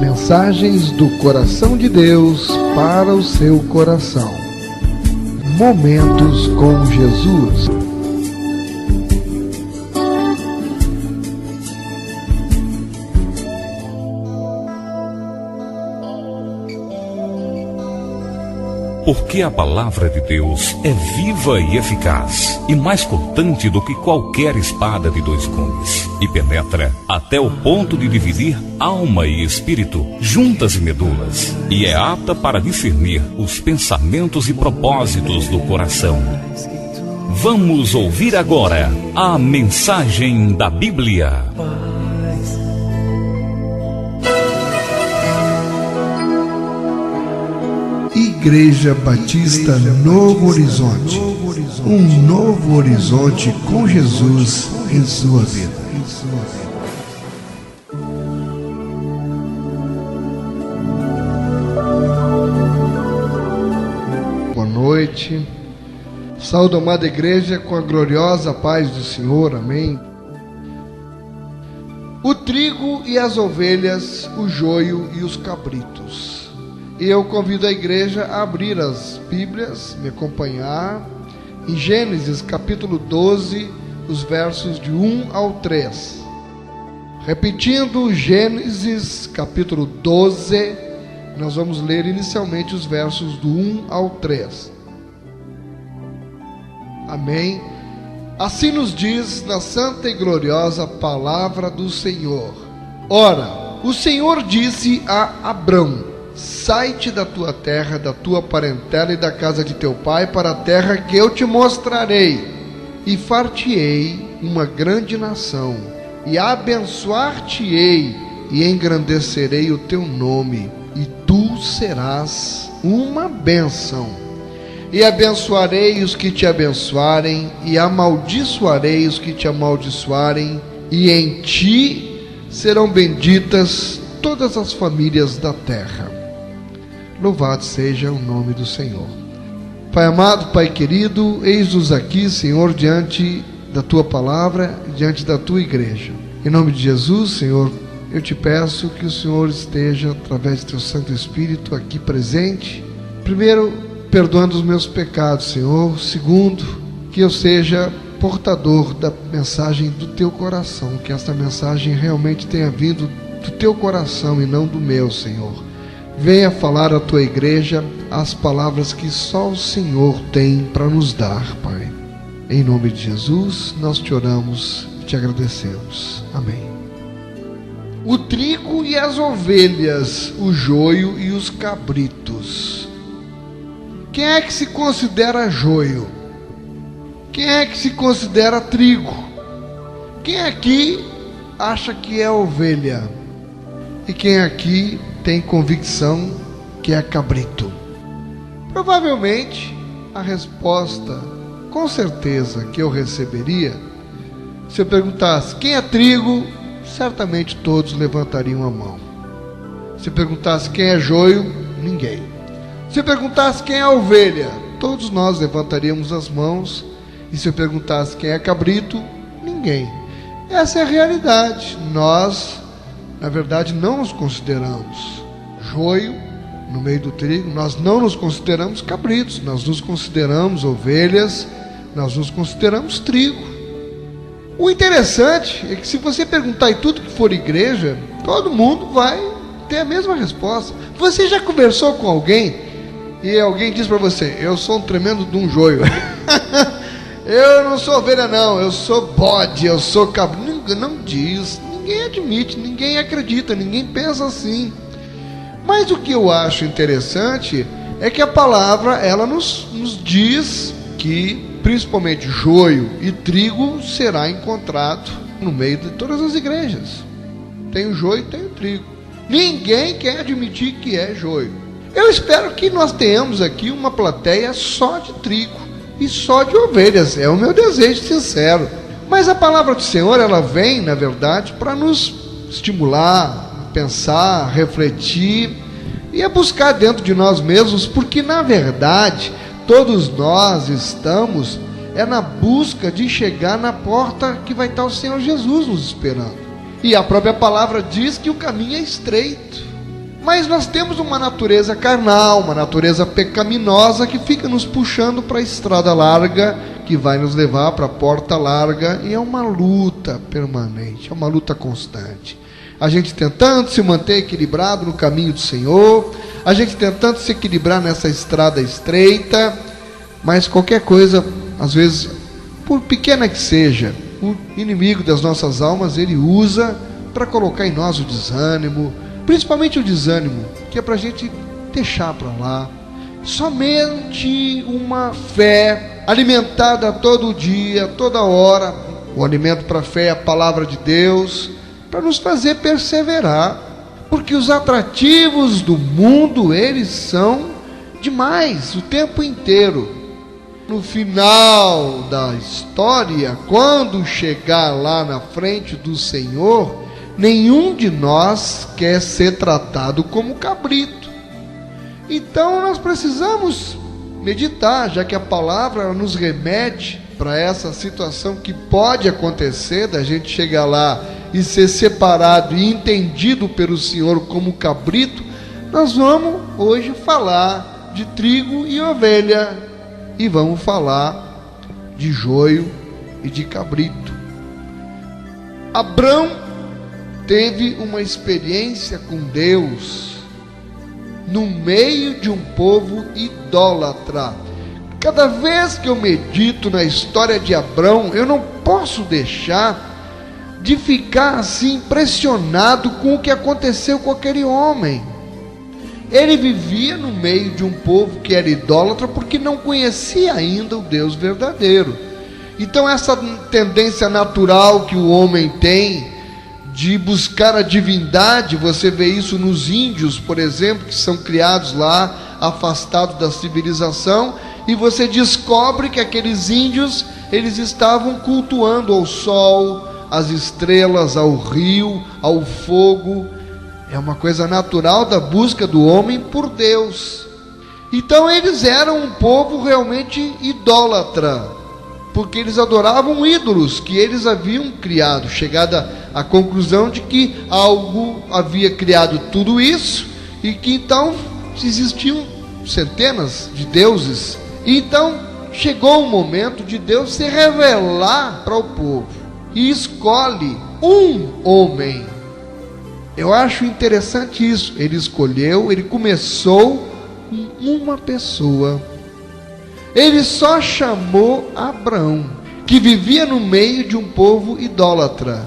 Mensagens do coração de Deus para o seu coração. Momentos com Jesus. Porque a palavra de Deus é viva e eficaz, e mais cortante do que qualquer espada de dois gumes, e penetra até o ponto de dividir alma e espírito, juntas e medulas, e é apta para discernir os pensamentos e propósitos do coração. Vamos ouvir agora a mensagem da Bíblia. Igreja Batista Novo Horizonte. Um novo horizonte com Jesus em sua vida. Boa noite. Saúde, amada igreja, com a gloriosa paz do Senhor. Amém. O trigo e as ovelhas, o joio e os cabritos. E eu convido a igreja a abrir as Bíblias, me acompanhar em Gênesis capítulo 12, os versos de 1 ao 3. Repetindo, Gênesis capítulo 12, nós vamos ler inicialmente os versos do 1 ao 3. Amém? Assim nos diz na santa e gloriosa palavra do Senhor. Ora, o Senhor disse a Abrão: sai-te da tua terra, da tua parentela e da casa de teu pai, para a terra que eu te mostrarei, e far-te-ei uma grande nação, e abençoar-te-ei, e engrandecerei o teu nome, e tu serás uma bênção. E abençoarei os que te abençoarem, e amaldiçoarei os que te amaldiçoarem, e em ti serão benditas todas as famílias da terra. Louvado seja o nome do Senhor. Pai amado, Pai querido, eis-nos aqui, Senhor, diante da Tua palavra, diante da Tua igreja. Em nome de Jesus, Senhor, eu te peço que o Senhor esteja, através do Teu Santo Espírito, aqui presente. Primeiro, perdoando os meus pecados, Senhor. Segundo, que eu seja portador da mensagem do Teu coração, que esta mensagem realmente tenha vindo do Teu coração e não do meu, Senhor. Venha falar à Tua igreja as palavras que só o Senhor tem para nos dar, Pai. Em nome de Jesus, nós te oramos e te agradecemos. Amém. O trigo e as ovelhas, o joio e os cabritos. Quem é que se considera joio? Quem é que se considera trigo? Quem aqui acha que é ovelha? E quem aqui tem convicção que é cabrito? Provavelmente a resposta, com certeza, que eu receberia, se eu perguntasse quem é trigo, certamente todos levantariam a mão. Se eu perguntasse quem é joio, ninguém. Se eu perguntasse quem é ovelha, todos nós levantaríamos as mãos. E se eu perguntasse quem é cabrito, ninguém. Essa é a realidade. Nós, na verdade, não nos consideramos joio no meio do trigo, nós não nos consideramos cabritos, nós nos consideramos ovelhas, nós nos consideramos trigo. O interessante é que se você perguntar em tudo que for igreja, todo mundo vai ter a mesma resposta. Você já conversou com alguém e alguém diz para você: eu sou um tremendo de um joio. Eu não sou ovelha não, eu sou bode, eu sou cabrito. Não diz. Ninguém admite, ninguém acredita, ninguém pensa assim. Mas o que eu acho interessante é que a palavra, ela nos diz que principalmente joio e trigo será encontrado no meio de todas as igrejas. Tem o joio e tem o trigo. Ninguém quer admitir que é joio. Eu espero que nós tenhamos aqui uma plateia só de trigo e só de ovelhas. É o meu desejo sincero. Mas a palavra do Senhor, ela vem, na verdade, para nos estimular, pensar, refletir e a buscar dentro de nós mesmos, porque na verdade todos nós estamos na busca de chegar na porta que vai estar o Senhor Jesus nos esperando. E a própria palavra diz que o caminho é estreito Mas nós temos uma natureza carnal, uma natureza pecaminosa que fica nos puxando para a estrada larga, que vai nos levar para a porta larga, e é uma luta permanente, é uma luta constante. A gente tentando se manter equilibrado no caminho do Senhor, a gente tentando se equilibrar nessa estrada estreita, mas qualquer coisa, às vezes, por pequena que seja, o inimigo das nossas almas, ele usa para colocar em nós o desânimo, principalmente o desânimo, que é para a gente deixar para lá. Somente uma fé alimentada todo dia, toda hora. O alimento para a fé é a palavra de Deus, para nos fazer perseverar, porque os atrativos do mundo, eles são demais, o tempo inteiro. No final da história, quando chegar lá na frente do Senhor, nenhum de nós quer ser tratado como cabrito. Então nós precisamos meditar, já que a palavra nos remete para essa situação que pode acontecer, da gente chegar lá e ser separado e entendido pelo Senhor como cabrito. Nós vamos hoje falar de trigo e ovelha, e vamos falar de joio e de cabrito. Abrão teve uma experiência com Deus no meio de um povo idólatra. Cada vez que eu medito na história de Abrão, eu não posso deixar de ficar assim impressionado com o que aconteceu com aquele homem. Ele vivia no meio de um povo que era idólatra porque não conhecia ainda o Deus verdadeiro. Então essa tendência natural que o homem tem de buscar a divindade, você vê isso nos índios, por exemplo, que são criados lá, afastados da civilização, e você descobre que aqueles índios, eles estavam cultuando ao sol, às estrelas, ao rio, ao fogo. É uma coisa natural da busca do homem por Deus. Então eles eram um povo realmente idólatra, porque eles adoravam ídolos que eles haviam criado, chegada à conclusão de que algo havia criado tudo isso, e que então existiam centenas de deuses. E então chegou o momento de Deus se revelar para o povo, e escolhe um homem. Eu acho interessante isso. Ele escolheu, ele começou com uma pessoa. Ele só chamou Abrão, que vivia no meio de um povo idólatra,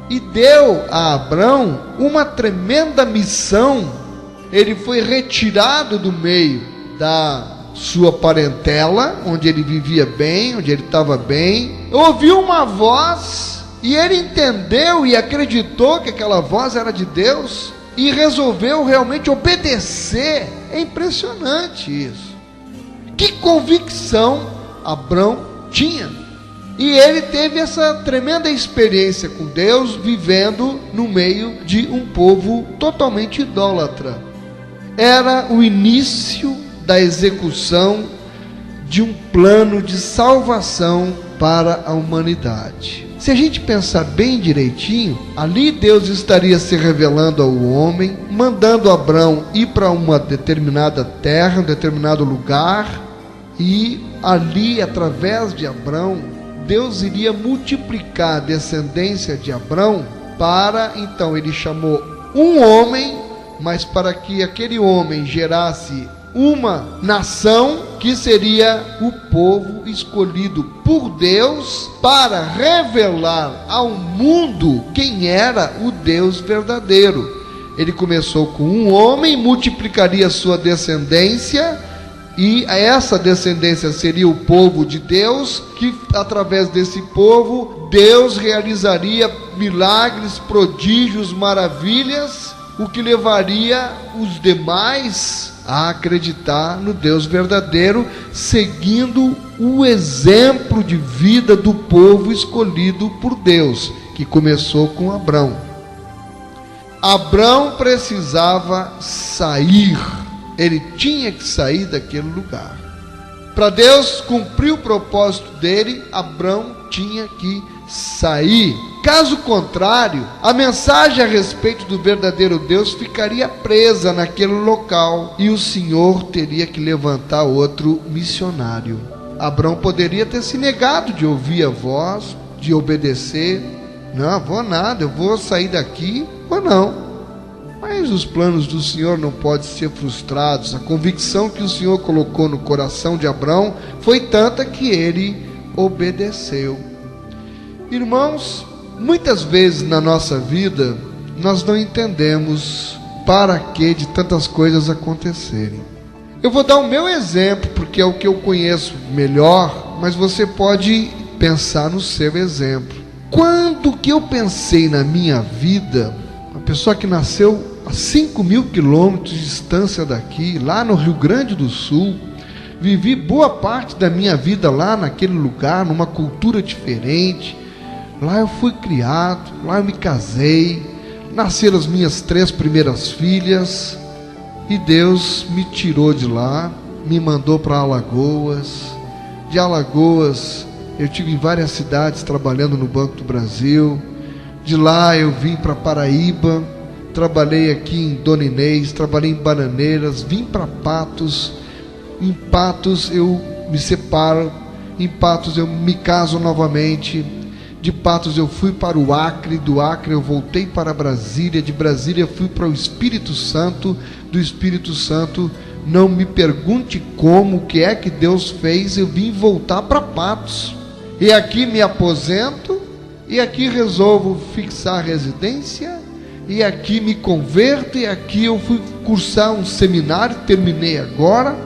e deu a Abrão uma tremenda missão. Ele foi retirado do meio da sua parentela, onde ele vivia bem, onde ele estava bem. Ouviu uma voz, e ele entendeu e acreditou que aquela voz era de Deus, e resolveu realmente obedecer. É impressionante isso. Que convicção Abrão tinha. E ele teve essa tremenda experiência com Deus, vivendo no meio de um povo totalmente idólatra. Era o início da execução de um plano de salvação para a humanidade. Se a gente pensar bem direitinho, ali Deus estaria se revelando ao homem, mandando Abrão ir para uma determinada terra, um determinado lugar, e ali, através de Abrão, Deus iria multiplicar a descendência de Abrão. Então ele chamou um homem, mas para que aquele homem gerasse uma nação, que seria o povo escolhido por Deus para revelar ao mundo quem era o Deus verdadeiro. Ele começou com um homem, multiplicaria sua descendência, e essa descendência seria o povo de Deus, que através desse povo Deus realizaria milagres, prodígios, maravilhas, o que levaria os demais a acreditar no Deus verdadeiro, seguindo o exemplo de vida do povo escolhido por Deus, que começou com Abrão. Abrão precisava sair, ele tinha que sair daquele lugar. Para Deus cumprir o propósito dele, Abrão tinha que sair. Caso contrário, a mensagem a respeito do verdadeiro Deus ficaria presa naquele local e o Senhor teria que levantar outro missionário. Abrão poderia ter se negado de ouvir a voz, de obedecer. Não, vou nada, eu vou sair daqui ou não. Mas os planos do Senhor não podem ser frustrados. A convicção que o Senhor colocou no coração de Abrão foi tanta que ele obedeceu. Irmãos, muitas vezes na nossa vida nós não entendemos para que de tantas coisas acontecerem. Eu vou dar o meu exemplo porque é o que eu conheço melhor, mas você pode pensar no seu exemplo. Quando que eu pensei na minha vida, uma pessoa que nasceu a 5.000 quilômetros de distância daqui, lá no Rio Grande do Sul, vivi boa parte da minha vida lá naquele lugar, numa cultura diferente. Lá eu fui criado, lá eu me casei, nasceram as minhas 3 primeiras filhas, e Deus me tirou de lá, me mandou para Alagoas. De Alagoas eu estive em várias cidades trabalhando no Banco do Brasil. De lá eu vim para Paraíba, trabalhei aqui em Dona Inês, trabalhei em Bananeiras, vim para Patos. Em Patos eu me separo, em Patos eu me caso novamente. De Patos eu fui para o Acre, do Acre eu voltei para Brasília, de Brasília eu fui para o Espírito Santo, do Espírito Santo, não me pergunte como, o que é que Deus fez, eu vim voltar para Patos. E aqui me aposento, e aqui resolvo fixar residência, e aqui me converto, e aqui eu fui cursar um seminário, terminei agora,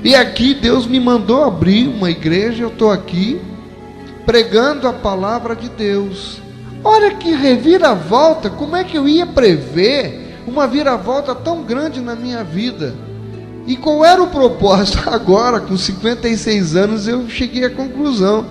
e aqui Deus me mandou abrir uma igreja, eu estou aqui, pregando a palavra de Deus. Olha que reviravolta, como é que eu ia prever uma viravolta tão grande na minha vida? E qual era o propósito? Agora, com 56 anos, eu cheguei à conclusão.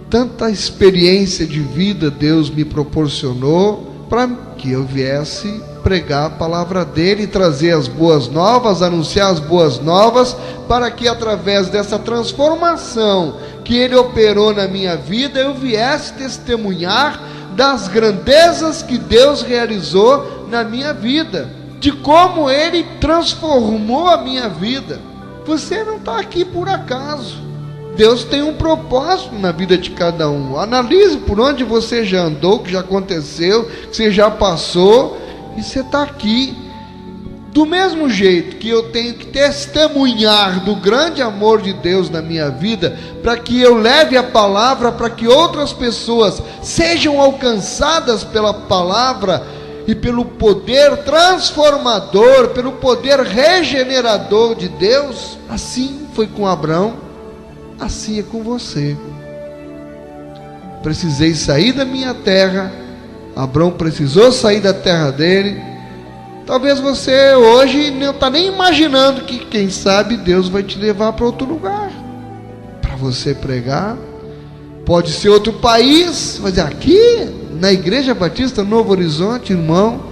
Tanta experiência de vida Deus me proporcionou para que eu viesse pregar a palavra dele e trazer as boas novas, anunciar as boas novas, para que através dessa transformação que ele operou na minha vida, eu viesse testemunhar das grandezas que Deus realizou na minha vida, de como ele transformou a minha vida. Você não está aqui por acaso. Deus tem um propósito na vida de cada um. Analise por onde você já andou, que já aconteceu, que você já passou, e você está aqui. Do mesmo jeito que eu tenho que testemunhar do grande amor de Deus na minha vida, para que eu leve a palavra, para que outras pessoas sejam alcançadas pela palavra e pelo poder transformador, pelo poder regenerador de Deus. Assim foi com Abrão, assim é com você. Precisei sair da minha terra, Abrão precisou sair da terra dele. Talvez você hoje não está nem imaginando que, quem sabe, Deus vai te levar para outro lugar, para você pregar. Pode ser outro país, mas aqui, na Igreja Batista Novo Horizonte, irmão,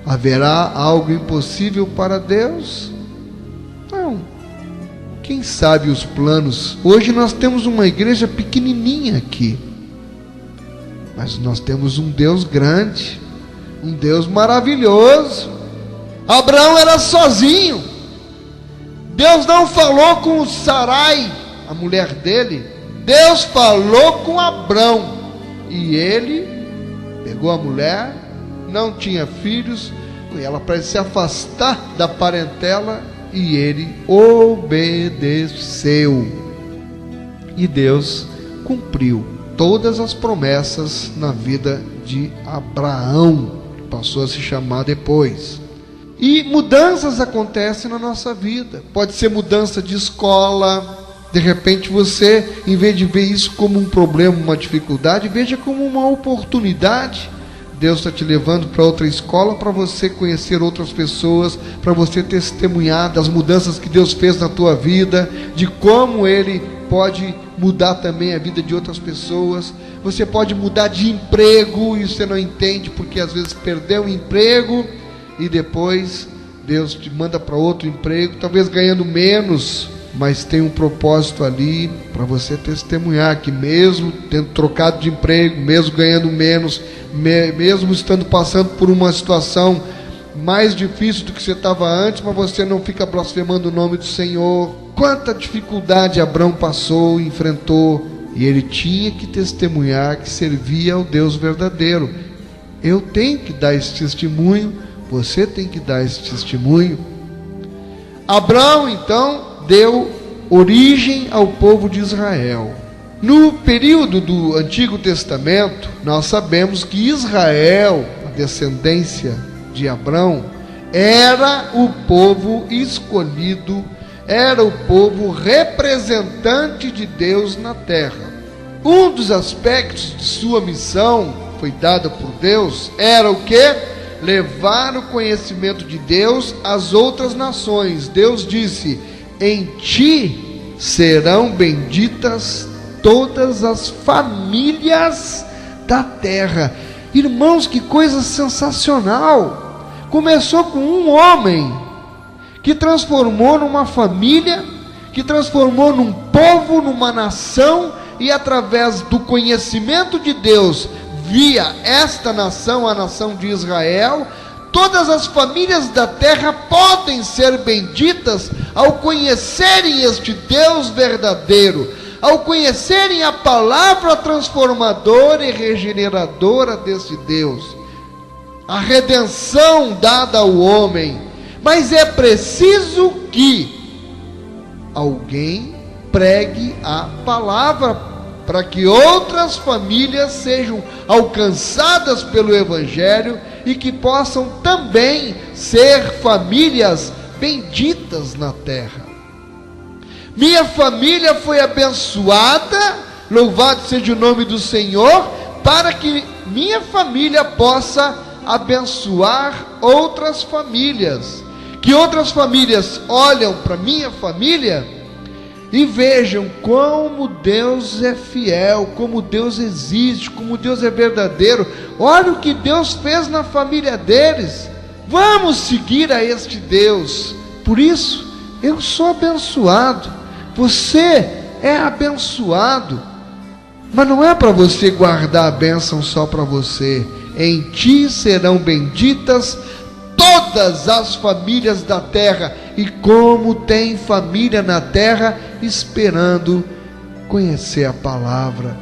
haverá algo impossível para Deus? Não. Quem sabe os planos? Hoje nós temos uma igreja pequenininha aqui, mas nós temos um Deus grande, um Deus maravilhoso. Abraão era sozinho. Deus não falou com Sarai, a mulher dele. Deus falou com Abrão, e ele pegou a mulher, não tinha filhos, e ela para se afastar da parentela, e ele obedeceu, e Deus cumpriu todas as promessas na vida de Abraão, que passou a se chamar depois. E mudanças acontecem na nossa vida. Pode ser mudança de escola. De repente você, em vez de ver isso como um problema, uma dificuldade, veja como uma oportunidade. Deus está te levando para outra escola, para você conhecer outras pessoas, para você testemunhar das mudanças que Deus fez na tua vida, de como Ele pode mudar também a vida de outras pessoas. Você pode mudar de emprego e você não entende, porque às vezes perdeu o emprego e depois Deus te manda para outro emprego, talvez ganhando menos, mas tem um propósito ali para você testemunhar que mesmo tendo trocado de emprego, mesmo ganhando menos, mesmo estando passando por uma situação mais difícil do que você estava antes, mas você não fica blasfemando o nome do Senhor. Quanta dificuldade Abrão passou, enfrentou, e ele tinha que testemunhar que servia ao Deus verdadeiro. Eu tenho que dar esse testemunho, você tem que dar esse testemunho. Abrão então deu origem ao povo de Israel. No período do Antigo Testamento, nós sabemos que Israel, a descendência de Abrão, era o povo escolhido, era o povo representante de Deus na terra. Um dos aspectos de sua missão, foi dada por Deus, era o quê? Levar o conhecimento de Deus às outras nações. Deus disse: em ti serão benditas todas as famílias da terra. Irmãos, que coisa sensacional! Começou com um homem que transformou numa família, que transformou num povo, numa nação, e através do conhecimento de Deus, via esta nação, a nação de Israel, todas as famílias da terra podem ser benditas ao conhecerem este Deus verdadeiro, ao conhecerem a palavra transformadora e regeneradora desse Deus, a redenção dada ao homem. Mas é preciso que alguém pregue a palavra para que outras famílias sejam alcançadas pelo Evangelho e que possam também ser famílias benditas na terra. Minha família foi abençoada, louvado seja o nome do Senhor, para que minha família possa abençoar outras famílias, que outras famílias olham para minha família e vejam como Deus é fiel, como Deus existe, como Deus é verdadeiro. Olha o que Deus fez na família deles. Vamos seguir a este Deus. Por isso, eu sou abençoado. Você é abençoado. Mas não é para você guardar a bênção só para você. Em ti serão benditas todas as famílias da terra. E como tem família na terra esperando conhecer a palavra.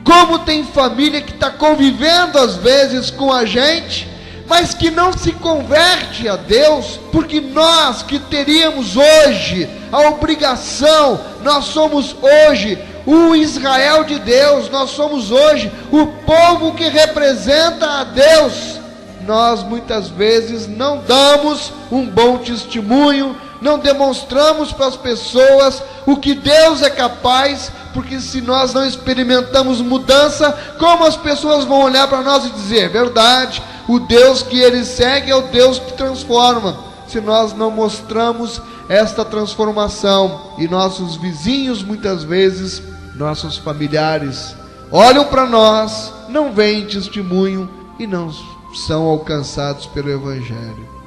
Como tem família que está convivendo às vezes com a gente, mas que não se converte a Deus, porque nós que teríamos hoje a obrigação, nós somos hoje o Israel de Deus, nós somos hoje o povo que representa a Deus. Nós muitas vezes não damos um bom testemunho, não demonstramos para as pessoas o que Deus é capaz, porque se nós não experimentamos mudança, como as pessoas vão olhar para nós e dizer: verdade, o Deus que ele segue é o Deus que transforma, se nós não mostramos esta transformação. E nossos vizinhos, muitas vezes, nossos familiares, olham para nós, não veem testemunho e não são alcançados pelo Evangelho.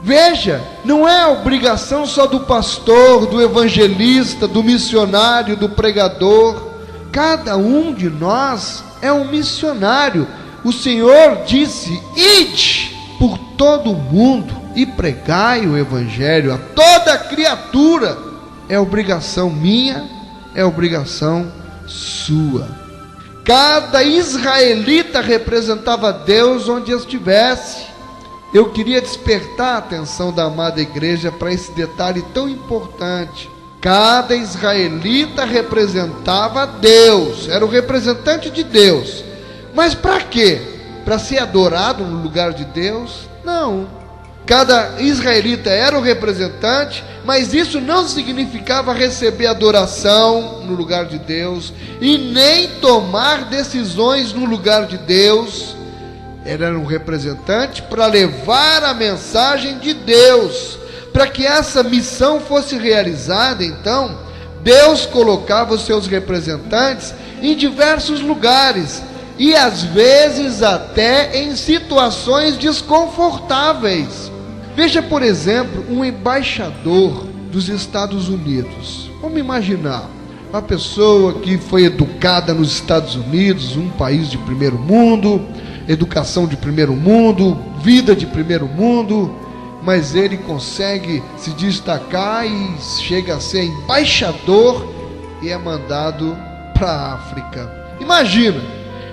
Veja, não é obrigação só do pastor, do evangelista, do missionário, do pregador. Cada um de nós é um missionário. O Senhor disse: ide por todo o mundo e pregai o Evangelho a toda criatura. É obrigação minha, é obrigação sua. Cada israelita representava Deus onde estivesse. Eu queria despertar a atenção da amada igreja para esse detalhe tão importante. Cada israelita representava Deus, era o representante de Deus. Mas para quê? Para ser adorado no lugar de Deus? Não. Cada israelita era o representante, mas isso não significava receber adoração no lugar de Deus e nem tomar decisões no lugar de Deus. Era um representante para levar a mensagem de Deus. Para que essa missão fosse realizada, então, Deus colocava os seus representantes em diversos lugares, e às vezes até em situações desconfortáveis. Veja, por exemplo, um embaixador dos Estados Unidos. Vamos imaginar uma pessoa que foi educada nos Estados Unidos, um país de primeiro mundo, educação de primeiro mundo, vida de primeiro mundo, mas ele consegue se destacar e chega a ser embaixador e é mandado para a África. Imagina,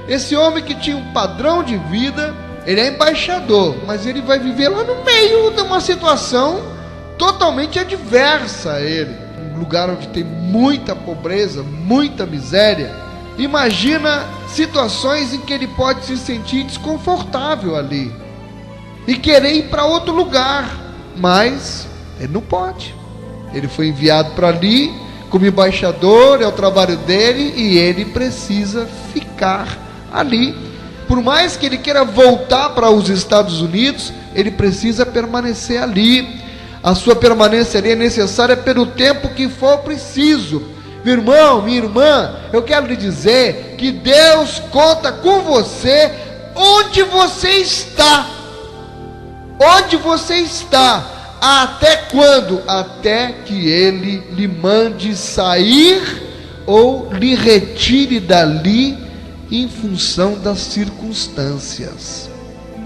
esse homem que tinha um padrão de vida, ele é embaixador, mas ele vai viver lá no meio de uma situação totalmente adversa a ele, um lugar onde tem muita pobreza, muita miséria. Imagina situações em que ele pode se sentir desconfortável ali e querer ir para outro lugar, mas ele não pode. Ele foi enviado para ali como embaixador, é o trabalho dele e ele precisa ficar ali. Por mais que ele queira voltar para os Estados Unidos, ele precisa permanecer ali. A sua permanência ali é necessária pelo tempo que for preciso. Meu irmão, minha irmã, eu quero lhe dizer que Deus conta com você onde você está. Onde você está. Até quando? Até que Ele lhe mande sair ou lhe retire dali em função das circunstâncias.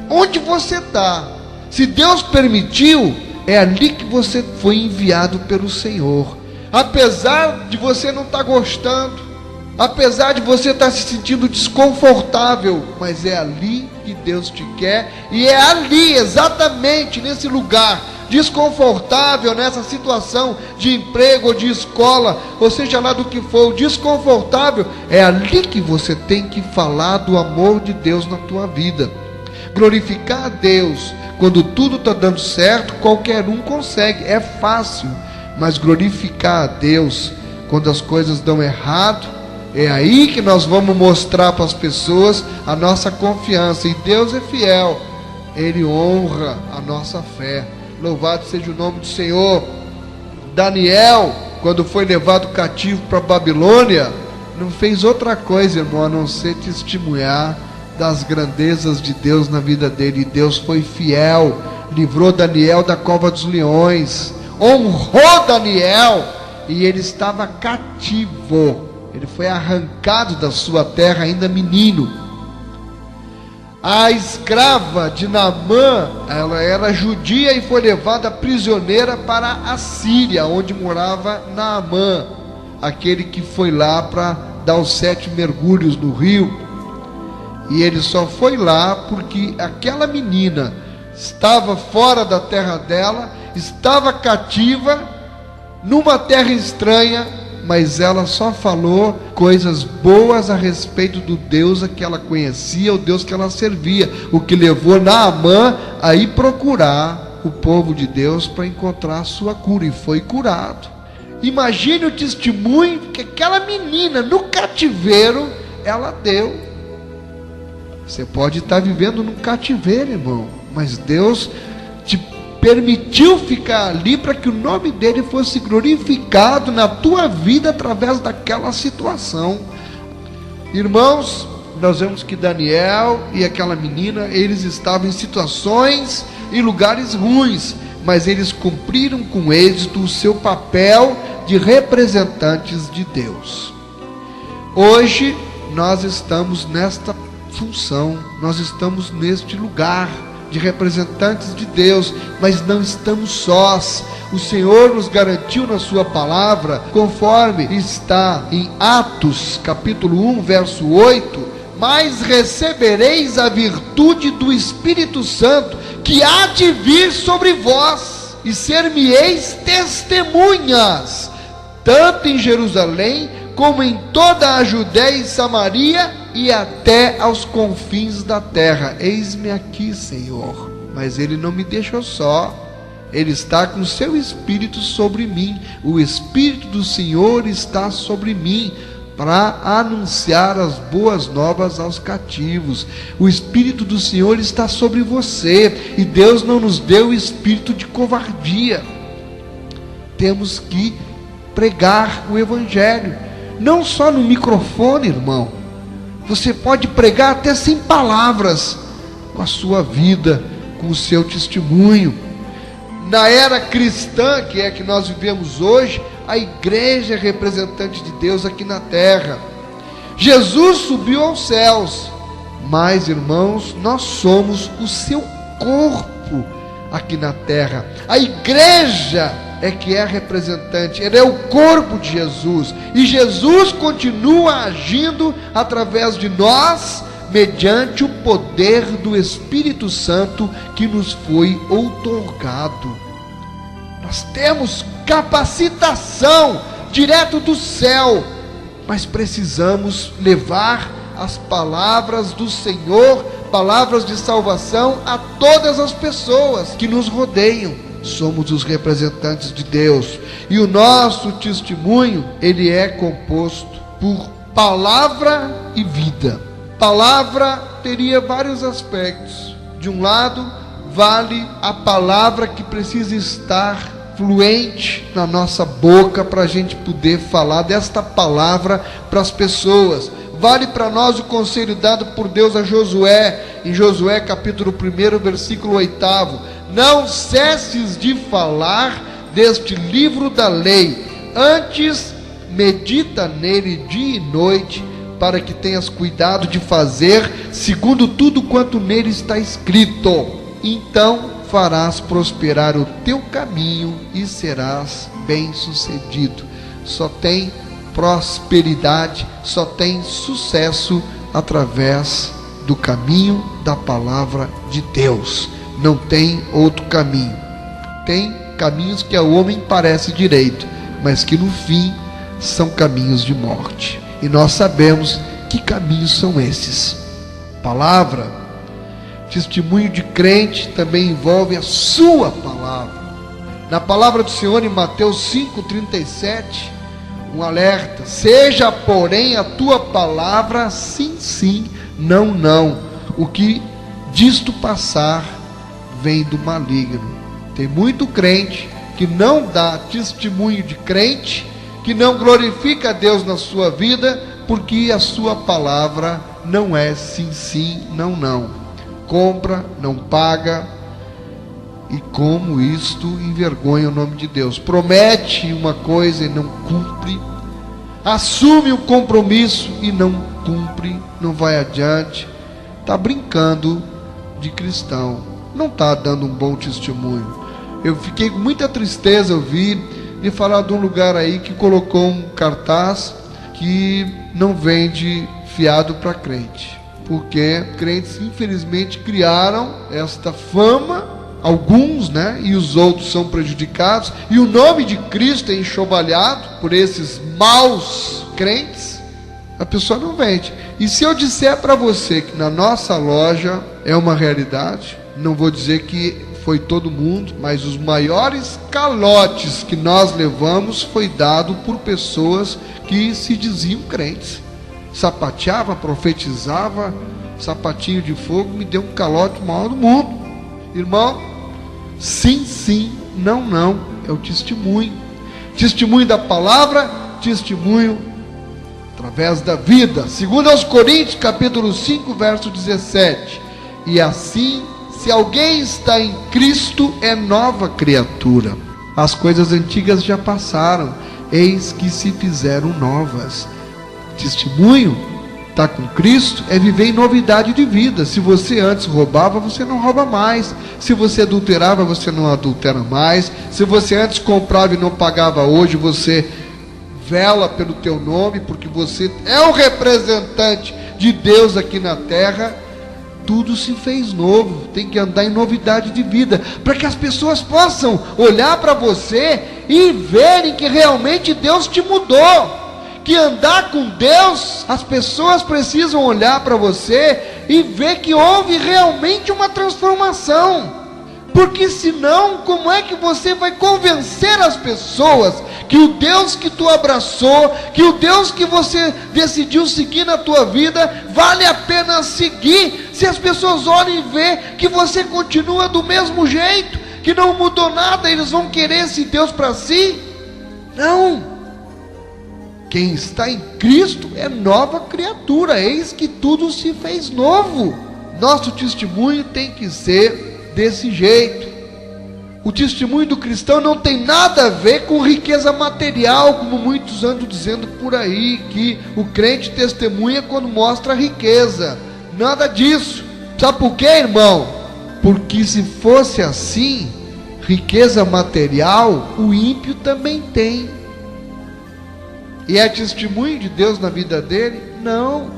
Onde você está? Se Deus permitiu, é ali que você foi enviado pelo Senhor. Apesar de você não estar gostando, apesar de você estar se sentindo desconfortável, mas é ali que Deus te quer, e é ali, exatamente nesse lugar desconfortável, nessa situação de emprego ou de escola, ou seja lá do que for, desconfortável, é ali que você tem que falar do amor de Deus na tua vida. Glorificar a Deus quando tudo está dando certo, qualquer um consegue, é fácil. Mas glorificar a Deus quando as coisas dão errado, é aí que nós vamos mostrar para as pessoas a nossa confiança. E Deus é fiel, Ele honra a nossa fé. Louvado seja o nome do Senhor. Daniel, quando foi levado cativo para a Babilônia, não fez outra coisa, irmão, a não ser testemunhar das grandezas de Deus na vida dele. E Deus foi fiel, livrou Daniel da cova dos leões, honrou Daniel, e ele estava cativo, ele foi arrancado da sua terra ainda menino. A escrava de Naamã, ela era judia e foi levada prisioneira para a Síria, onde morava Naamã, aquele que foi lá para dar os 7 mergulhos no rio. E ele só foi lá porque aquela menina estava fora da terra dela, estava cativa, numa terra estranha, mas ela só falou coisas boas a respeito do Deus a que ela conhecia, o Deus que ela servia, o que levou Naamã a ir procurar o povo de Deus para encontrar a sua cura, e foi curado. Imagine o testemunho que aquela menina no cativeiro ela deu. Você pode estar vivendo num cativeiro, irmão, mas Deus te permitiu ficar ali para que o nome dele fosse glorificado na tua vida através daquela situação. Irmãos, nós vemos que Daniel e aquela menina, eles estavam em situações e lugares ruins, mas eles cumpriram com êxito o seu papel de representantes de Deus. Hoje nós estamos nesta função, nós estamos neste lugar de representantes de Deus, mas não estamos sós. O Senhor nos garantiu na sua palavra, conforme está em Atos capítulo 1 verso 8: mas recebereis a virtude do Espírito Santo, que há de vir sobre vós, e ser-me-eis testemunhas, tanto em Jerusalém, como em toda a Judéia e Samaria, e até aos confins da terra. Eis-me aqui, Senhor. Mas Ele não me deixou só, Ele está com o seu Espírito sobre mim. O Espírito do Senhor está sobre mim, para anunciar as boas novas aos cativos. O Espírito do Senhor está sobre você, e Deus não nos deu o espírito de covardia. Temos que pregar o Evangelho, não só no microfone, irmão. Você pode pregar até sem palavras, com a sua vida, com o seu testemunho. Na era cristã, que é que nós vivemos hoje, a igreja é representante de Deus aqui na terra. Jesus subiu aos céus, mas, irmãos, nós somos o seu corpo aqui na terra. A igreja é que é representante, ele é o corpo de Jesus, e Jesus continua agindo através de nós, mediante o poder do Espírito Santo que nos foi outorgado. Nós temos capacitação direto do céu, mas precisamos levar as palavras do Senhor, palavras de salvação, a todas as pessoas que nos rodeiam. Somos os representantes de Deus, e o nosso testemunho, ele é composto por palavra e vida. Palavra teria vários aspectos. De um lado, vale a palavra que precisa estar fluente na nossa boca para a gente poder falar desta palavra para as pessoas. Vale para nós o conselho dado por Deus a Josué, em Josué capítulo 1, versículo 8: não cesses de falar deste livro da lei, antes medita nele dia e noite, para que tenhas cuidado de fazer segundo tudo quanto nele está escrito. Então farás prosperar o teu caminho e serás bem-sucedido. Só tem prosperidade, só tem sucesso através do caminho da palavra de Deus. Não tem outro caminho. Tem caminhos que ao homem parece direito, mas que no fim são caminhos de morte. E nós sabemos que caminhos são esses. Palavra, testemunho de crente também envolve a sua palavra. Na palavra do Senhor, em Mateus 5,37, um alerta: seja porém a tua palavra sim, sim, não, não. O que disto passar vem do maligno. Tem muito crente que não dá testemunho de crente, que não glorifica a Deus na sua vida, porque a sua palavra não é sim, sim, não, não. Compra, não paga, e como isto envergonha o nome de Deus. Promete uma coisa e não cumpre, assume o compromisso e não cumpre, não vai adiante, está brincando de cristão, não está dando um bom testemunho. Eu fiquei com muita tristeza, eu vi de falar de um lugar aí que colocou um cartaz que não vende fiado para crente, porque crentes infelizmente criaram esta fama, alguns, né, e os outros são prejudicados, e o nome de Cristo é enxovalhado por esses maus crentes. A pessoa não vende. E se eu disser para você que na nossa loja é uma realidade, não vou dizer que foi todo mundo, mas os maiores calotes que nós levamos foi dado por pessoas que se diziam crentes. Sapateava, profetizava, sapatinho de fogo, me deu um calote maior do mundo. Irmão, sim, sim, não, não, é o testemunho. Testemunho da palavra, testemunho através da vida. Segundo aos Coríntios, capítulo 5, verso 17. E assim, se alguém está em Cristo, é nova criatura. As coisas antigas já passaram, eis que se fizeram novas. Testemunho, estar com Cristo, é viver em novidade de vida. Se você antes roubava, você não rouba mais. Se você adulterava, você não adultera mais. Se você antes comprava e não pagava hoje, você vela pelo teu nome, porque você é o representante de Deus aqui na terra. Tudo se fez novo. Tem que andar em novidade de vida, para que as pessoas possam olhar para você e verem que realmente Deus te mudou. Que andar com Deus, as pessoas precisam olhar para você e ver que houve realmente uma transformação. Porque senão, como é que você vai convencer as pessoas que o Deus que tu abraçou, que o Deus que você decidiu seguir na tua vida, vale a pena seguir, se as pessoas olham e veem que você continua do mesmo jeito, que não mudou nada? Eles vão querer esse Deus para si? Não. Quem está em Cristo é nova criatura, eis que tudo se fez novo. Nosso testemunho tem que ser desse jeito. O testemunho do cristão não tem nada a ver com riqueza material, como muitos andam dizendo por aí, que o crente testemunha quando mostra riqueza. Nada disso. Sabe por quê, irmão? Porque se fosse assim, riqueza material, o ímpio também tem. E é testemunho de Deus na vida dele? Não.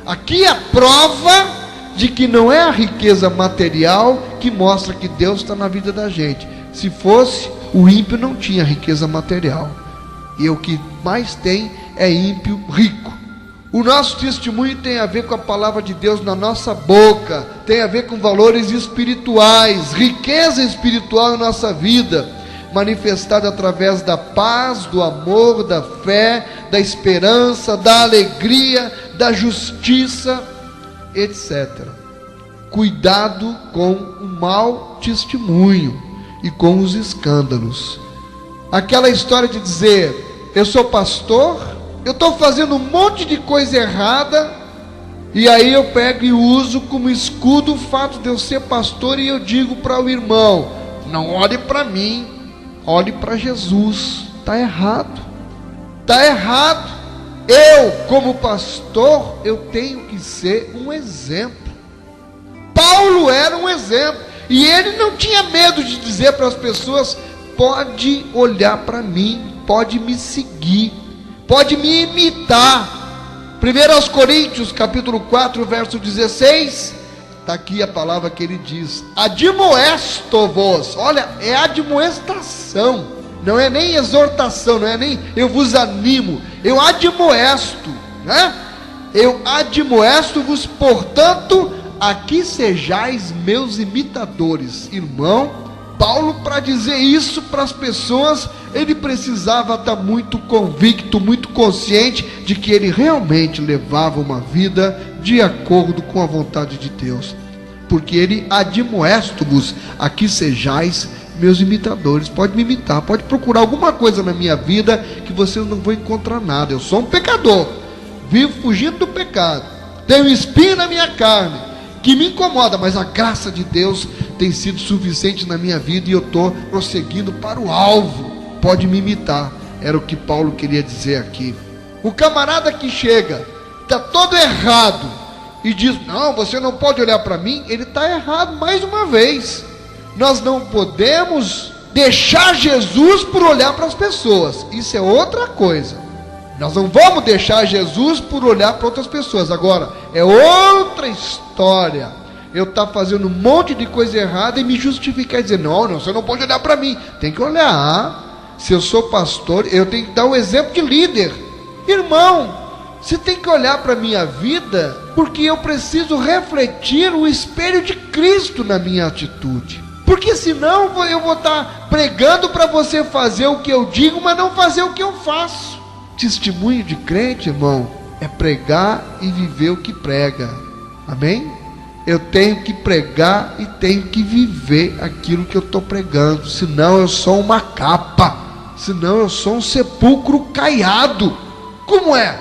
Aqui é a prova de que não é a riqueza material que mostra que Deus está na vida da gente. Se fosse, o ímpio não tinha riqueza material. E o que mais tem é ímpio rico. O nosso testemunho tem a ver com a palavra de Deus na nossa boca, tem a ver com valores espirituais, riqueza espiritual em nossa vida, manifestada através da paz, do amor, da fé, da esperança, da alegria, da justiça, etc. Cuidado com o mau testemunho e com os escândalos. Aquela história de dizer: eu sou pastor, eu estou fazendo um monte de coisa errada, e aí eu pego e uso como escudo o fato de eu ser pastor, e eu digo para o irmão: não olhe para mim, olhe para Jesus. Está errado, está errado. Eu, como pastor, eu tenho que ser um exemplo. Paulo era um exemplo, e ele não tinha medo de dizer para as pessoas: pode olhar para mim, pode me seguir, pode me imitar. 1 Coríntios capítulo 4, verso 16, está aqui a palavra que ele diz: admoesto-vos. Olha, é admoestação, não é nem exortação, não é nem eu vos animo, eu admoesto, né? Eu admoesto-vos, portanto, aqui sejais meus imitadores. Irmão, Paulo, para dizer isso para as pessoas, ele precisava estar muito convicto, muito consciente de que ele realmente levava uma vida de acordo com a vontade de Deus. Porque ele: admoesto-vos, aqui sejais meus imitadores. Pode me imitar, pode procurar alguma coisa na minha vida que vocês não vão encontrar nada. Eu sou um pecador, vivo fugindo do pecado, tenho espinho na minha carne que me incomoda, mas a graça de Deus tem sido suficiente na minha vida, e eu estou prosseguindo para o alvo. Pode me imitar. Era o que Paulo queria dizer aqui. O camarada que chega, está todo errado, e diz: não, você não pode olhar para mim, ele está errado mais uma vez. Nós não podemos deixar Jesus por olhar para as pessoas. Isso é outra coisa. Nós não vamos deixar Jesus por olhar para outras pessoas. Agora, é outra história eu estar fazendo um monte de coisa errada e me justificar e dizer: não, você não pode olhar para mim. Tem que olhar. Se eu sou pastor, eu tenho que dar um exemplo de líder. Irmão, você tem que olhar para a minha vida, porque eu preciso refletir o espelho de Cristo na minha atitude. Porque senão eu vou estar pregando para você fazer o que eu digo, mas não fazer o que eu faço. Testemunho de crente, irmão, é pregar e viver o que prega. Amém? Eu tenho que pregar e tenho que viver aquilo que eu estou pregando. Senão eu sou uma capa, senão eu sou um sepulcro caiado. Como é?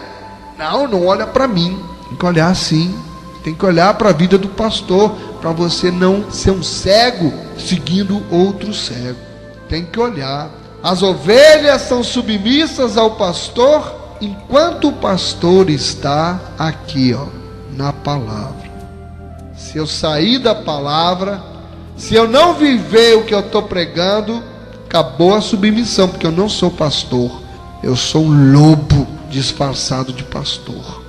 Não olha para mim. Tem que olhar assim. Tem que olhar para a vida do pastor, para você não ser um cego seguindo outro cego. Tem que olhar. As ovelhas são submissas ao pastor enquanto o pastor está aqui, na palavra. Se eu sair da palavra, se eu não viver o que eu estou pregando, acabou a submissão, porque eu não sou pastor. Eu sou um lobo disfarçado de pastor.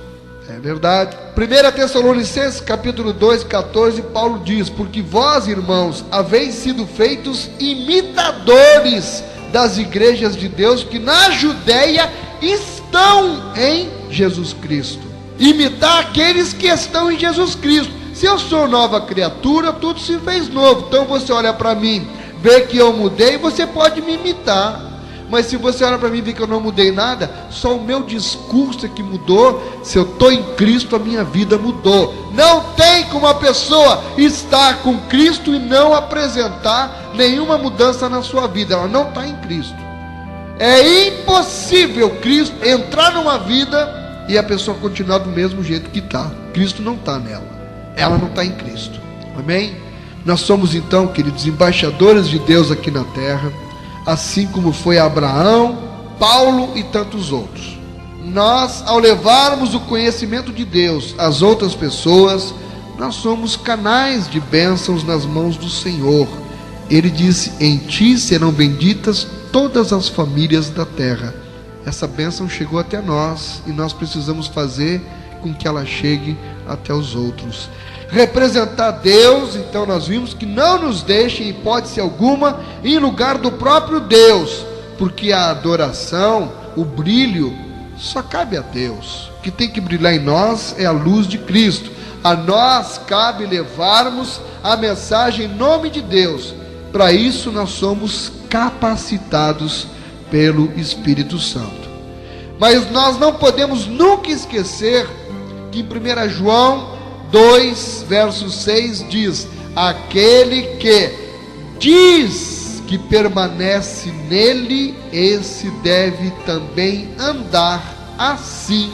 É verdade. 1 Tessalonicenses capítulo 2, 14, Paulo diz: porque vós, irmãos, haveis sido feitos imitadores das igrejas de Deus que na Judeia estão em Jesus Cristo. Imitar aqueles que estão em Jesus Cristo. Se eu sou nova criatura, tudo se fez novo. Então você olha para mim, vê que eu mudei, você pode me imitar. Mas se você olha para mim e vê que eu não mudei nada, só o meu discurso é que mudou. Se eu estou em Cristo, a minha vida mudou. Não tem como a pessoa estar com Cristo e não apresentar nenhuma mudança na sua vida. Ela não está em Cristo. É impossível Cristo entrar numa vida e a pessoa continuar do mesmo jeito que está. Cristo não está nela. Ela não está em Cristo. Amém? Nós somos então, queridos, embaixadores de Deus aqui na terra, assim como foi Abraão, Paulo e tantos outros. Nós, ao levarmos o conhecimento de Deus às outras pessoas, nós somos canais de bênçãos nas mãos do Senhor. Ele disse: em ti serão benditas todas as famílias da terra. Essa bênção chegou até nós e nós precisamos fazer com que ela chegue até os outros. Representar Deus, então nós vimos que não nos deixe em hipótese alguma em lugar do próprio Deus, porque a adoração, o brilho, só cabe a Deus. O que tem que brilhar em nós é a luz de Cristo. A nós cabe levarmos a mensagem em nome de Deus. Para isso nós somos capacitados pelo Espírito Santo. Mas nós não podemos nunca esquecer que em 1 João 2, verso 6 diz: aquele que diz que permanece nele, esse deve também andar assim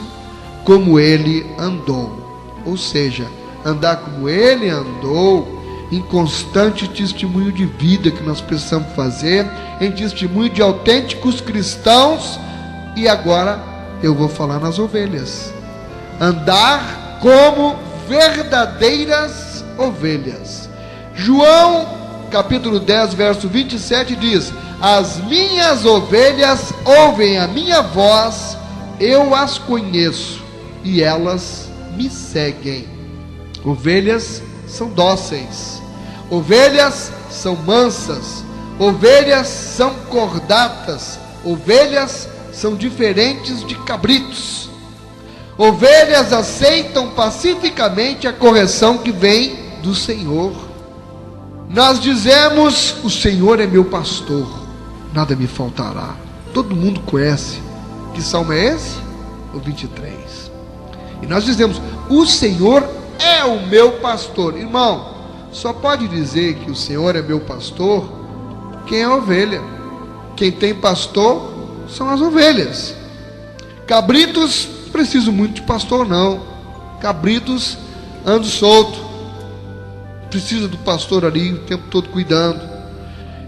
como ele andou. Ou seja, andar como ele andou, em constante testemunho de vida que nós precisamos fazer, em testemunho de autênticos cristãos. E agora eu vou falar nas ovelhas. Andar como verdadeiras ovelhas. João capítulo 10, verso 27 diz: as minhas ovelhas ouvem a minha voz, eu as conheço e elas me seguem. Ovelhas são dóceis, ovelhas são mansas, ovelhas são cordatas, ovelhas são diferentes de cabritos. Ovelhas aceitam pacificamente a correção que vem do Senhor. Nós dizemos: o Senhor é meu pastor, nada me faltará. Todo mundo conhece. Que salmo é esse? O 23. E nós dizemos: o Senhor é o meu pastor. Irmão, só pode dizer que o Senhor é meu pastor quem é ovelha. Quem tem pastor são as ovelhas. Cabritos, preciso muito de pastor não. Cabritos andam solto, precisa do pastor ali o tempo todo cuidando.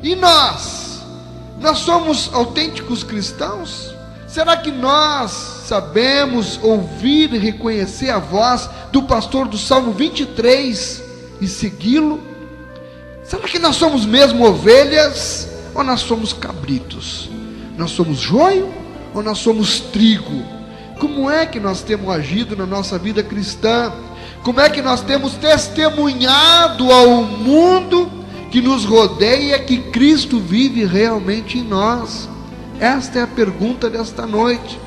E nós somos autênticos cristãos? Será que nós sabemos ouvir e reconhecer a voz do pastor do Salmo 23 e segui-lo? Será que nós somos mesmo ovelhas ou nós somos cabritos? Nós somos joio ou nós somos trigo? Como é que nós temos agido na nossa vida cristã? Como é que nós temos testemunhado ao mundo que nos rodeia que Cristo vive realmente em nós? Esta é a pergunta desta noite.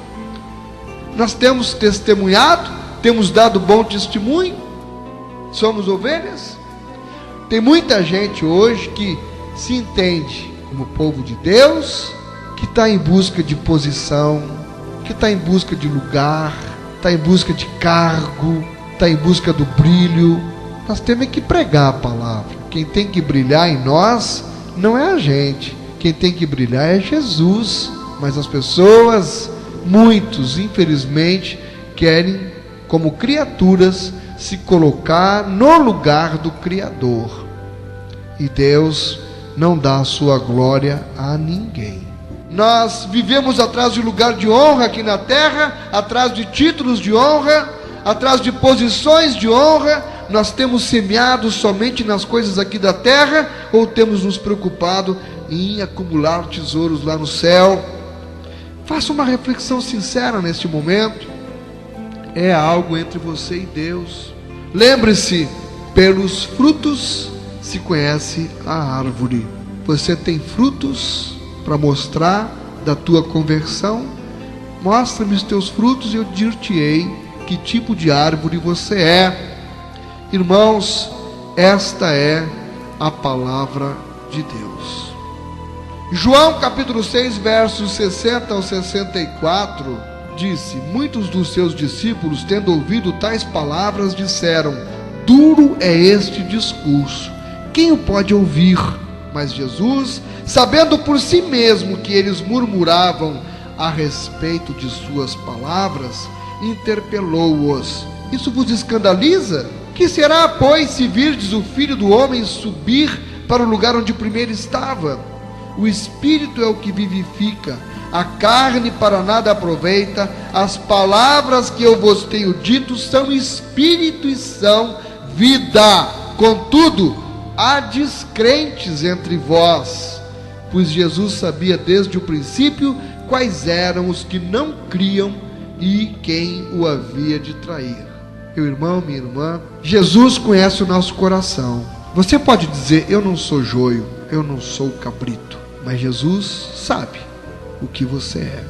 Nós temos testemunhado? Temos dado bom testemunho? Somos ovelhas? Tem muita gente hoje que se entende como povo de Deus, que está em busca de posição, que está em busca de lugar, está em busca de cargo, está em busca do brilho. Nós temos que pregar a palavra. Quem tem que brilhar em nós não é a gente. Quem tem que brilhar é Jesus. Mas as pessoas, muitos, infelizmente, querem, como criaturas, se colocar no lugar do Criador. E Deus não dá a sua glória a ninguém. Nós vivemos atrás de lugar de honra aqui na terra, atrás de títulos de honra, atrás de posições de honra. Nós temos semeado somente nas coisas aqui da terra, ou temos nos preocupado em acumular tesouros lá no céu? Faça uma reflexão sincera neste momento. É algo entre você e Deus. Lembre-se, pelos frutos se conhece a árvore. Você tem frutos para mostrar da tua conversão? Mostra-me os teus frutos e eu dir-te-ei que tipo de árvore você é. Irmãos, esta é a palavra de Deus. João capítulo 6, versos 60 ao 64, disse: muitos dos seus discípulos, tendo ouvido tais palavras, disseram: duro é este discurso, quem o pode ouvir? Mas Jesus, sabendo por si mesmo que eles murmuravam a respeito de suas palavras, interpelou-os: isso vos escandaliza? Que será, pois, se virdes o Filho do Homem subir para o lugar onde primeiro estava? O Espírito é o que vivifica, a carne para nada aproveita. As palavras que eu vos tenho dito são Espírito e são vida. Contudo, há descrentes entre vós, pois Jesus sabia desde o princípio quais eram os que não criam e quem o havia de trair. Meu irmão, minha irmã, Jesus conhece o nosso coração. Você pode dizer: eu não sou joio, eu não sou cabrito, mas Jesus sabe o que você é.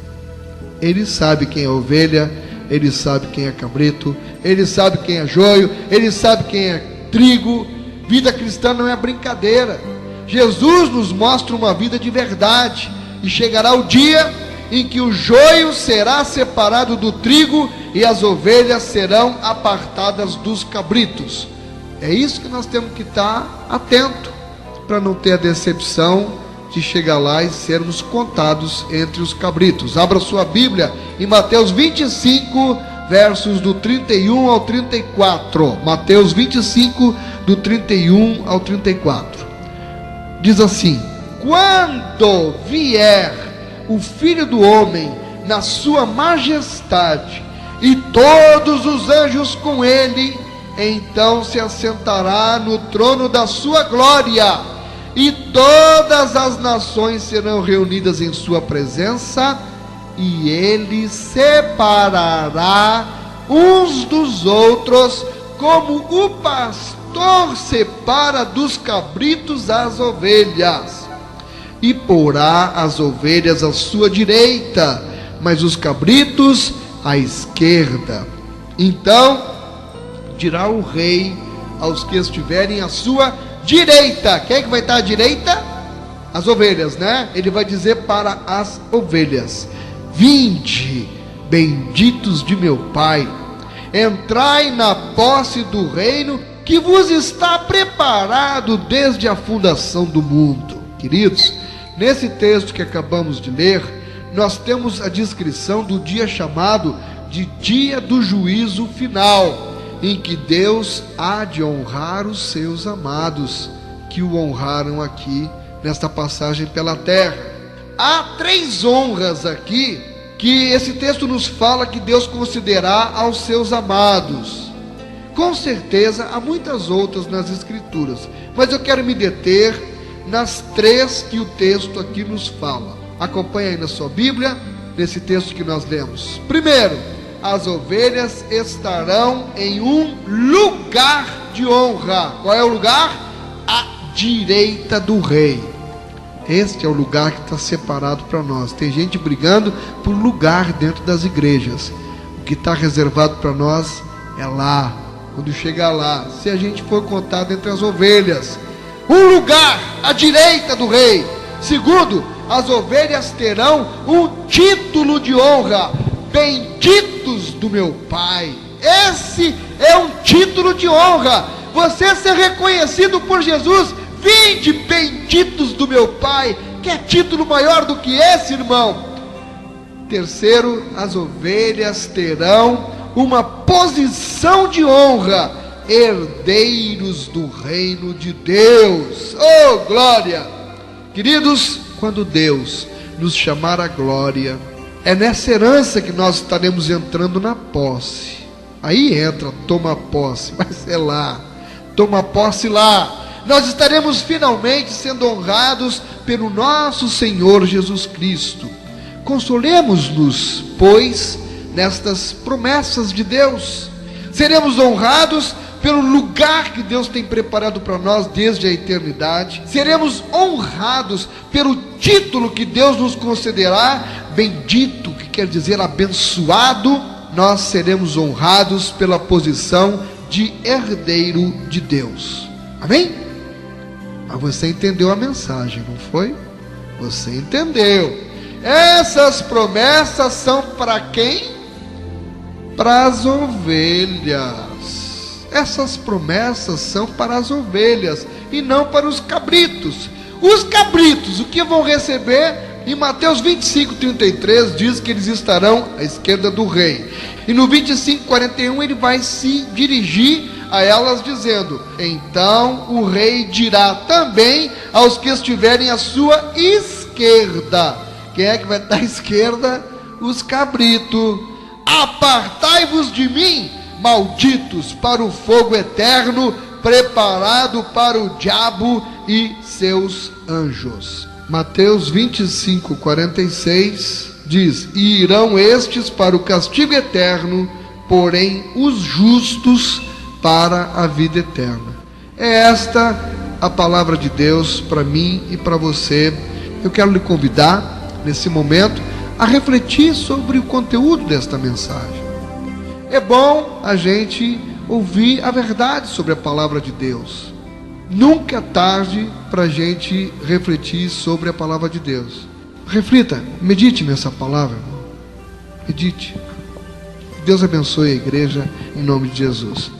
Ele sabe quem é ovelha, Ele sabe quem é cabrito, Ele sabe quem é joio, Ele sabe quem é trigo. Vida cristã não é brincadeira. Jesus nos mostra uma vida de verdade, e chegará o dia em que o joio será separado do trigo e as ovelhas serão apartadas dos cabritos. É isso que nós temos que estar atento, para não ter a decepção de chegar lá e sermos contados entre os cabritos. Abra sua Bíblia em Mateus 25, versos do 31 ao 34. Mateus 25, do 31 ao 34. Diz assim: quando vier o Filho do Homem na sua majestade, e todos os anjos com ele, então se assentará no trono da sua glória, e todas as nações serão reunidas em sua presença, e ele separará uns dos outros, como o pastor separa dos cabritos as ovelhas, e porá as ovelhas à sua direita, mas os cabritos à esquerda. Então dirá o rei aos que estiverem à sua direita. Quem é que vai estar à direita? As ovelhas, né? Ele vai dizer para as ovelhas: vinde, benditos de meu Pai, entrai na posse do reino que vos está preparado desde a fundação do mundo. Queridos, nesse texto que acabamos de ler, nós temos a descrição do dia chamado de dia do juízo final, em que Deus há de honrar os seus amados, que o honraram aqui nesta passagem pela terra. Há 3 honras aqui que esse texto nos fala que Deus concederá aos seus amados. Com certeza há muitas outras nas Escrituras, mas eu quero me deter nas 3 que o texto aqui nos fala. Acompanhe aí na sua Bíblia, nesse texto que nós lemos. Primeiro, as ovelhas estarão em um lugar de honra. Qual é o lugar? À direita do rei. Este é o lugar que está separado para nós. Tem gente brigando por lugar dentro das igrejas. O que está reservado para nós é lá. Quando chegar lá, se a gente for contado entre as ovelhas, um lugar à direita do rei. Segundo, as ovelhas terão um título de honra: benditos do meu Pai. Esse é um título de honra. Você ser reconhecido por Jesus: vinde, benditos do meu Pai. Quer título maior do que esse, irmão? Terceiro, as ovelhas terão uma posição de honra: herdeiros do reino de Deus. Oh, glória! Queridos, quando Deus nos chamar à glória, é nessa herança que nós estaremos entrando na posse. Aí entra, toma posse, mas é lá, toma posse lá. Nós estaremos finalmente sendo honrados pelo nosso Senhor Jesus Cristo. Consolemos-nos, pois, nestas promessas de Deus. Seremos honrados pelo lugar que Deus tem preparado para nós desde a eternidade. Seremos honrados pelo título que Deus nos concederá, bendito, que quer dizer abençoado. Nós seremos honrados pela posição de herdeiro de Deus. Amém? Mas você entendeu a mensagem, não foi? Você entendeu. Essas promessas são para quem? Para as ovelhas. Essas promessas são para as ovelhas e não para os cabritos. Os cabritos, o que vão receber? Em Mateus 25, 33 diz que eles estarão à esquerda do rei. E no 25, 41 ele vai se dirigir a elas, dizendo: então o rei dirá também aos que estiverem à sua esquerda. Quem é que vai estar à esquerda? Os cabritos. Apartai-vos de mim, malditos, para o fogo eterno, preparado para o diabo e seus anjos. Mateus 25:46 diz: e irão estes para o castigo eterno, porém os justos para a vida eterna. É esta a palavra de Deus para mim e para você. Eu quero lhe convidar, nesse momento, a refletir sobre o conteúdo desta mensagem. É bom a gente ouvir a verdade sobre a palavra de Deus. Nunca é tarde para a gente refletir sobre a palavra de Deus. Reflita, medite nessa palavra, irmão. Medite. Deus abençoe a igreja, em nome de Jesus.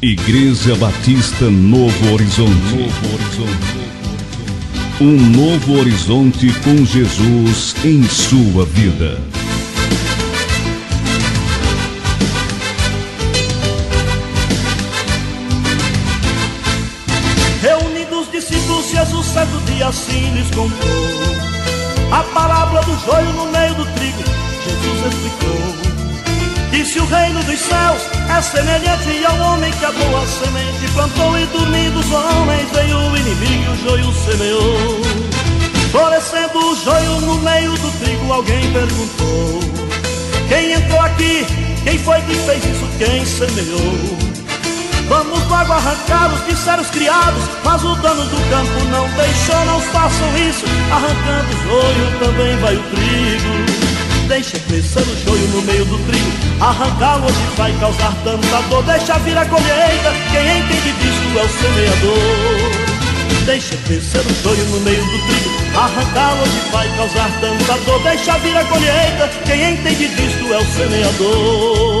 Igreja Batista Novo Horizonte. Um novo horizonte com Jesus em sua vida. Reunindo os discípulos, Jesus certo dia assim lhes contou a parábola do joio no meio do trigo. Jesus explicou: disse o reino dos céus é semelhante ao homem que a boa semente plantou, e dormindo os homens veio o inimigo e o joio semeou. Florescendo o joio no meio do trigo, alguém perguntou: quem entrou aqui? Quem foi que fez isso? Quem semeou? Vamos logo arrancá-los, disseram os criados, mas o dono do campo não deixou. Não façam isso, arrancando o joio também vai o trigo. Deixa crescer o joio no meio do trigo, arrancá-lo hoje vai causar tanta dor. Deixa vir a colheita, quem entende disso é o semeador. Deixa crescer o joio no meio do trigo, arrancá-lo hoje vai causar tanta dor. Deixa vir a colheita, quem entende disso é o semeador.